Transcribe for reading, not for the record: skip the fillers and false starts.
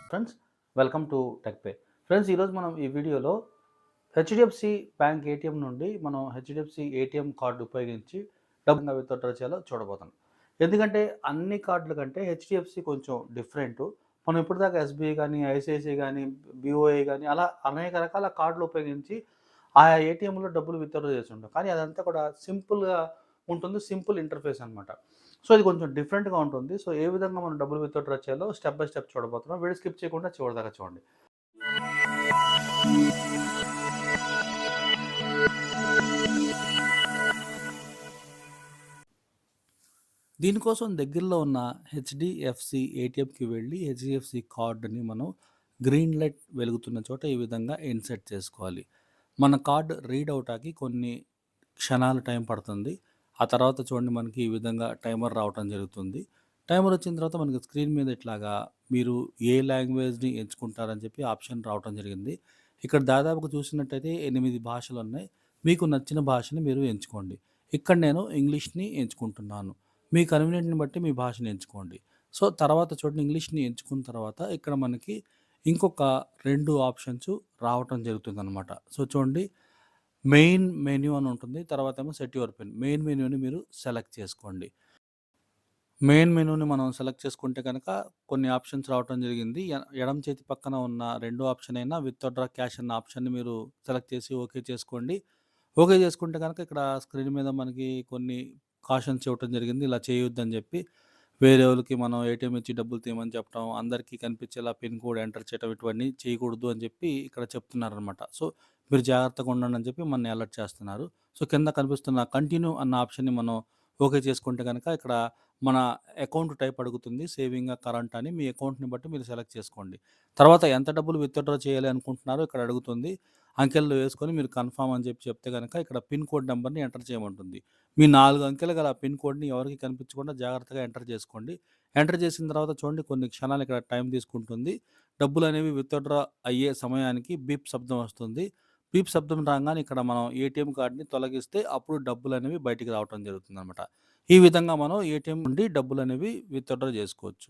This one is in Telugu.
ఫ్రెండ్స్, వెల్కమ్ టు టెక్పే. ఫ్రెండ్స్, ఈరోజు మనం ఈ వీడియోలో హెచ్డిఎఫ్సి బ్యాంక్ ఏటీఎం నుండి మనం హెచ్డిఎఫ్సి ఏటీఎం కార్డు ఉపయోగించి డబ్బుగా విత్డ్రా చేయాలో చూడబోతున్నాం. ఎందుకంటే అన్ని కార్డుల కంటే హెచ్డిఎఫ్సి కొంచెం డిఫరెంట్. మనం ఇప్పటిదాకా ఎస్బీఐ కానీ, ఐసిఐసిఐ కానీ, బీఓఐ కానీ అలా అనేక రకాల కార్డులు ఉపయోగించి ఆయా ఏటీఎంలో డబ్బులు విత్డ్రా చేస్తుంటాం. కానీ అదంతా కూడా సింపుల్గా ఉంటుంది. సింపుల్ ఇంటర్ఫేస్ అనమాట. సో ఇది కొంచెం డిఫరెంట్‌గా ఉంటుంది. సో ఏ విధంగా మనం డబ్బులు విత్‌డ్రా చేయాలో స్టెప్ బై స్టెప్ చూడబోతున్నాం. వీడియో స్కిప్ చేయకుండా చివరిదాకా చూడండి. దీనికోసం దగ్గరలో ఉన్న హెచ్డిఎఫ్సి ఏటీఎంకి వెళ్ళి హెచ్డిఎఫ్సి కార్డుని మనం గ్రీన్ లైట్ వెలుగుతున్న చోట ఈ విధంగా ఇన్సర్ట్ చేసుకోవాలి. మన కార్డ్ రీడ్ అవుటాకి కొన్ని క్షణాలు టైం పడుతుంది. ఆ తర్వాత చూడండి మనకి ఈ విధంగా టైమర్ రావటం జరుగుతుంది. టైమర్ వచ్చిన తర్వాత మనకి స్క్రీన్ మీద ఇట్లాగా మీరు ఏ లాంగ్వేజ్‌ని ఎంచుకుంటారని చెప్పి ఆప్షన్ రావటం జరిగింది. ఇక్కడ దాదాపుగా చూసినట్టయితే 8 భాషలున్నాయి. మీకు నచ్చిన భాషని మీరు ఎంచుకోండి. ఇక్కడ నేను ఇంగ్లీష్‌ని ఎంచుకుంటున్నాను. మీ కన్వీనియంట్‌ని బట్టి మీ భాషని ఎంచుకోండి. సో, తర్వాత చూడండి ఇంగ్లీష్‌ని ఎంచుకున్న తర్వాత ఇక్కడ మనకి ఇంకొక 2 ఆప్షన్స్ రావటం జరుగుతుందనమాట. సో, చూడండి మెయిన్ మెన్యూ అని ఉంటుంది. తర్వాతేమో సెట్ యువర్ పిన్. మెయిన్ మెన్యూని మీరు సెలెక్ట్ చేసుకోండి. మెయిన్ మెనూని మనం సెలెక్ట్ చేసుకుంటే కనుక కొన్ని ఆప్షన్స్ రావటం జరిగింది. ఎడమ చేతి పక్కన ఉన్న రెండో ఆప్షన్ అయిన విత్‌డ్రా క్యాష్ అన్న ఆప్షన్‌ని మీరు సెలెక్ట్ చేసి ఓకే చేసుకోండి. ఓకే చేసుకుంటే కనుక ఇక్కడ స్క్రీన్ మీద మనకి కొన్ని కాషన్స్ ఇవ్వటం జరిగింది. ఇలా చేయొద్దని చెప్పి వేరేవాళ్ళకి మనం ఏటీఎం ఇచ్చి డబ్బులు తీయమని చెప్పడం, అందరికీ కనిపించేలా పిన్ కోడ్ ఎంటర్ చేయడం ఇటువంటివి చేయకూడదు అని చెప్పి ఇక్కడ చెప్తున్నారనమాట. సో, మీరు జాగ్రత్తగా ఉండండి అని చెప్పి మనల్ని అలర్ట్ చేస్తున్నారు. సో, కింద కనిపిస్తున్న కంటిన్యూ అన్న ఆప్షన్‌ని మనం ఓకే చేసుకుంటే కనుక ఇక్కడ మన అకౌంట్ టైప్ అడుగుతుంది. సేవింగా, కరెంట్ అని మీ అకౌంట్‌ని బట్టి మీరు సెలెక్ట్ చేసుకోండి. తర్వాత ఎంత డబ్బులు విత్‌డ్రా చేయాలి అనుకుంటున్నారో ఇక్కడ అడుగుతుంది. అంకెలు వేసుకొని మీరు కన్ఫర్మ్ అని చెప్పి చెప్తే గనక ఇక్కడ పిన్ కోడ్ నంబర్‌ని ఎంటర్ చేయమంటుంది. మీ 4 అంకెలు గల పిన్ కోడ్‌ని ఎవరికీ కనిపించకుండా జాగ్రత్తగా ఎంటర్ చేసుకోండి. ఎంటర్ చేసిన తర్వాత చూడండి కొన్ని క్షణాలు ఇక్కడ టైం తీసుకుంటుంది. డబ్బులనేవి విత్‌డ్రా అయ్యే సమయానికి బీప్ శబ్దం వస్తుంది. బీప్ శబ్దం రాంగానే ఇక్కడ మనం ఏటీఎం కార్డ్‌ని తొలగిస్తే అప్పుడు డబ్బులనేవి బయటికి రావటం జరుగుతుందనమాట. ఈ విధంగా మనం ఏటీఎం నుండి డబ్బులనేవి విత్‌డ్రా చేసుకోవచ్చు.